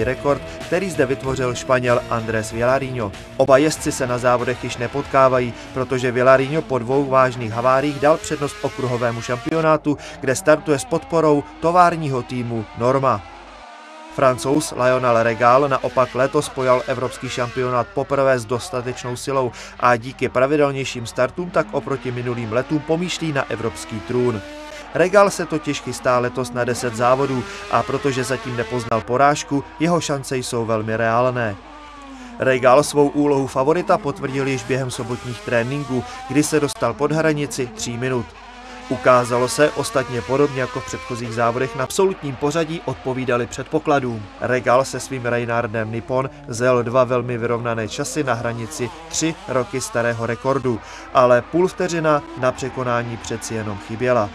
rekord, který zde vytvořil Španěl Andrés Villarinho. Oba jezdci se na závodech již nepotkávají, protože Villarinho po 2 vážných haváriích dal přednost okruhovému šampionátu, kde startuje s podporou továrního týmu Norma. Francouz Lionel Regal naopak letos pojal evropský šampionát poprvé s dostatečnou silou a díky pravidelnějším startům tak oproti minulým letům pomýšlí na evropský trůn. Regal se totiž chystá letos na 10 závodů a protože zatím nepoznal porážku, jeho šance jsou velmi reálné. Regal svou úlohu favorita potvrdil již během sobotních tréninků, kdy se dostal pod hranici 3 minut. Ukázalo se, ostatně podobně jako v předchozích závodech, na absolutním pořadí odpovídali předpokladům. Regal se svým Reynardem Nippon zjel 2 velmi vyrovnané časy na hranici 3 roky starého rekordu, ale půl vteřina na překonání přeci jenom chyběla.